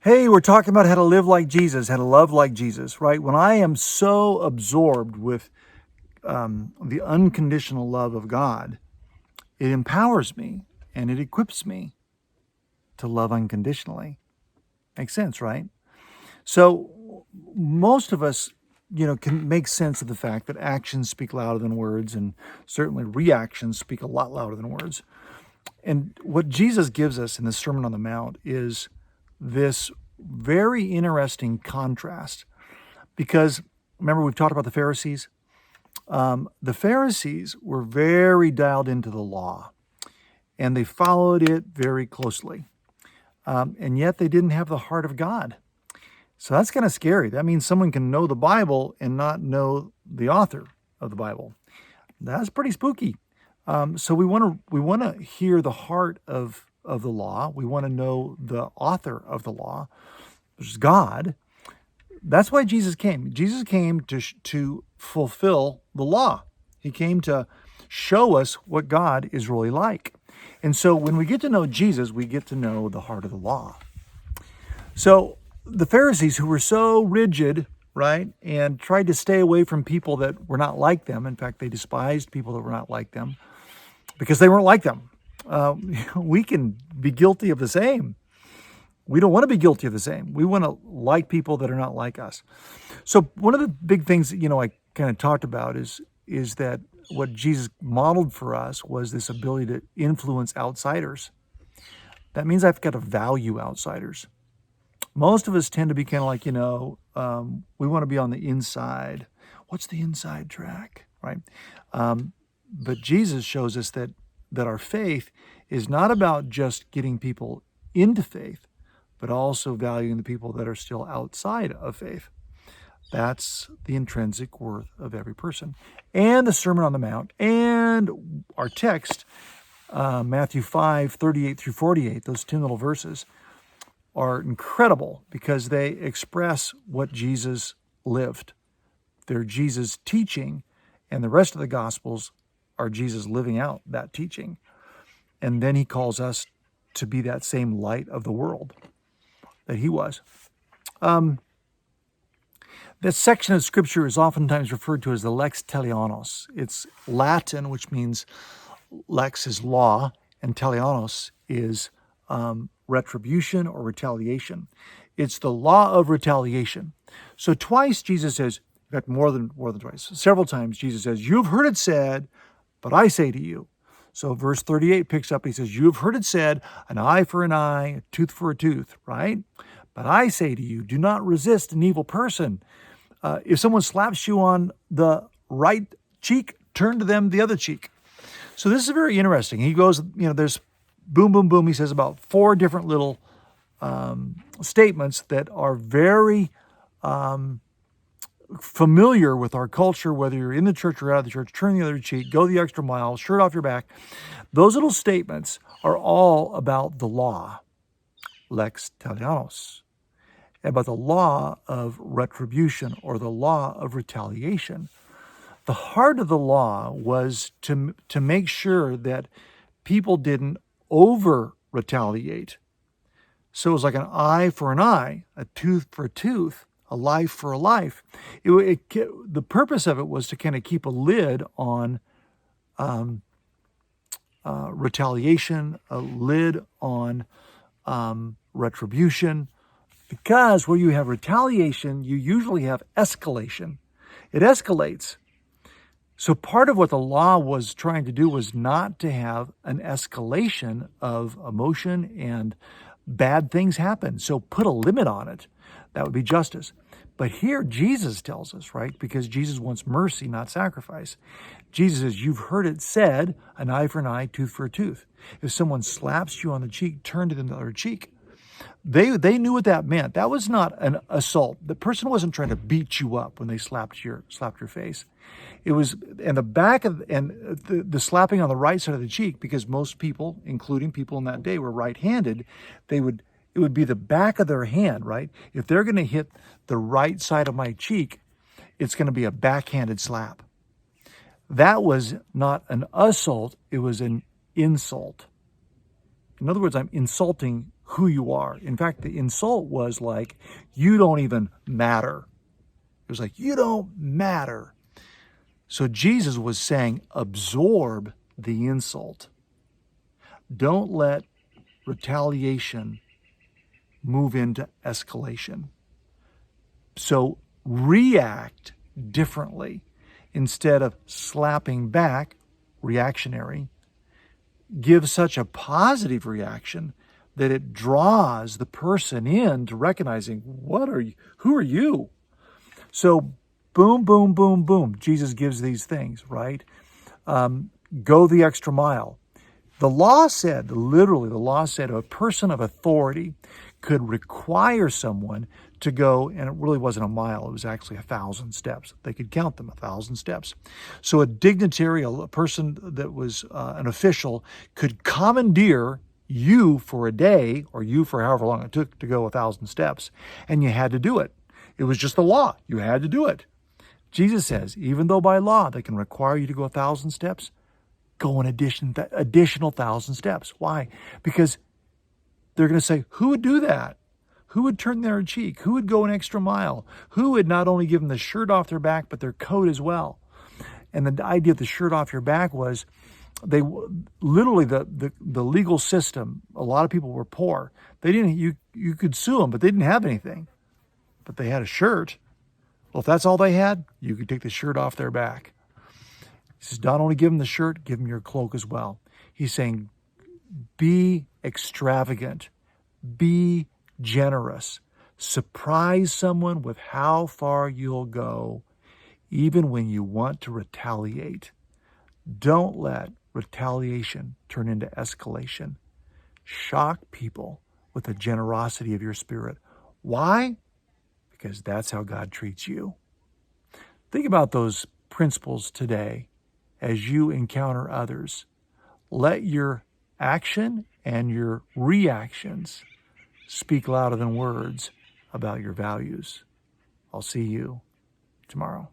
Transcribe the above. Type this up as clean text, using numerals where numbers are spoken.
Hey, we're talking about how to live like Jesus, how to love like Jesus, right? When I am so absorbed with the unconditional love of God, it empowers me and it equips me to love unconditionally. Makes sense, right? So most of us, can make sense of the fact that actions speak louder than words, and certainly reactions speak a lot louder than words. And what Jesus gives us in the Sermon on the Mount is this very interesting contrast, because remember, we've talked about the Pharisees. The Pharisees were very dialed into the law and they followed it very closely. And yet they didn't have the heart of God. So that's kind of scary. That means someone can know the Bible and not know the author of the Bible. That's pretty spooky. So we want to hear the heart of the law. We want to know the author of the law, which is God. That's why Jesus came. Jesus came to fulfill the law. He came to show us what God is really like. And so when we get to know Jesus, we get to know the heart of the law. So the Pharisees, who were so rigid, right, and tried to stay away from people that were not like them. In fact, they despised people that were not like them because they weren't like them. We can be guilty of the same. We don't want to be guilty of the same. We want to like people that are not like us. So one of the big things that, I kind of talked about is that what Jesus modeled for us was this ability to influence outsiders. That means I've got to value outsiders. Most of us tend to be kind of like, we want to be on the inside. What's the inside track, right? But Jesus shows us that our faith is not about just getting people into faith, but also valuing the people that are still outside of faith. That's the intrinsic worth of every person. And the Sermon on the Mount and our text, Matthew 5:38 through 48, those 10 little verses, are incredible because they express what Jesus lived. They're Jesus' teaching, and the rest of the Gospels are Jesus living out that teaching. And then he calls us to be that same light of the world that he was. This section of Scripture is oftentimes referred to as the Lex Telianos. It's Latin, which means lex is law, and Telianos is retribution or retaliation. It's the law of retaliation. So twice Jesus says, in fact, more than twice, several times Jesus says, "You've heard it said, but I say to you." So verse 38 picks up, he says, "You've heard it said, an eye for an eye, a tooth for a tooth," right? "But I say to you, do not resist an evil person. If someone slaps you on the right cheek, turn to them the other cheek." So this is very interesting. He goes, there's boom, boom, boom. He says about 4 different little statements that are very familiar with our culture, whether you're in the church or out of the church. Turn the other cheek, go the extra mile, shirt off your back. Those little statements are all about the law, Lex Telianos, about the law of retribution or the law of retaliation. The heart of the law was to make sure that people didn't over-retaliate. So it was like an eye for an eye, a tooth for a tooth, a life for a life. The purpose of it was to kind of keep a lid on retaliation, a lid on retribution, because where you have retaliation, you usually have escalation. It escalates. So part of what the law was trying to do was not to have an escalation of emotion and bad things happen. So put a limit on it. That would be justice. But here Jesus tells us, right? Because Jesus wants mercy, not sacrifice. Jesus says, "You've heard it said, an eye for an eye, tooth for a tooth." If someone slaps you on the cheek, turn to them the other cheek. They knew what that meant. That was not an assault. The person wasn't trying to beat you up when they slapped your face. It was, and the slapping on the right side of the cheek, because most people, including people in that day, were right-handed. It would be the back of their hand, right? If they're going to hit the right side of my cheek, it's going to be a backhanded slap. That was not an assault. It was an insult. In other words, I'm insulting who you are. In fact, the insult was like, you don't even matter. It was like, you don't matter. So Jesus was saying, absorb the insult. Don't let retaliation move into escalation. So react differently. Instead of slapping back, reactionary, give such a positive reaction that it draws the person in to recognizing, who are you? So boom, boom, boom, boom. Jesus gives these things, right? Go the extra mile. The law said, literally, the law said a person of authority could require someone to go, and it really wasn't a mile, it was actually 1,000 steps. They could count them, 1,000 steps. So a dignitary, a person that was an official, could commandeer you for a day, or you for however long it took to go 1,000 steps, and you had to do it. It was just the law. You had to do it. Jesus says, even though by law they can require you to go 1,000 steps, go an additional 1,000 steps. Why? Because they're going to say, who would do that? Who would turn their cheek? Who would go an extra mile? Who would not only give them the shirt off their back, but their coat as well? And the idea of the shirt off your back was they literally the legal system. A lot of people were poor. They didn't. You could sue them, but they didn't have anything. But they had a shirt. Well, if that's all they had, you could take the shirt off their back. He says, not only give them the shirt, give them your cloak as well. He's saying, be extravagant, be generous, surprise someone with how far you'll go, even when you want to retaliate. Don't let retaliation turn into escalation. Shock people with the generosity of your spirit. Why? Because that's how God treats you. Think about those principles today as you encounter others. Let your action and your reactions speak louder than words about your values. I'll see you tomorrow.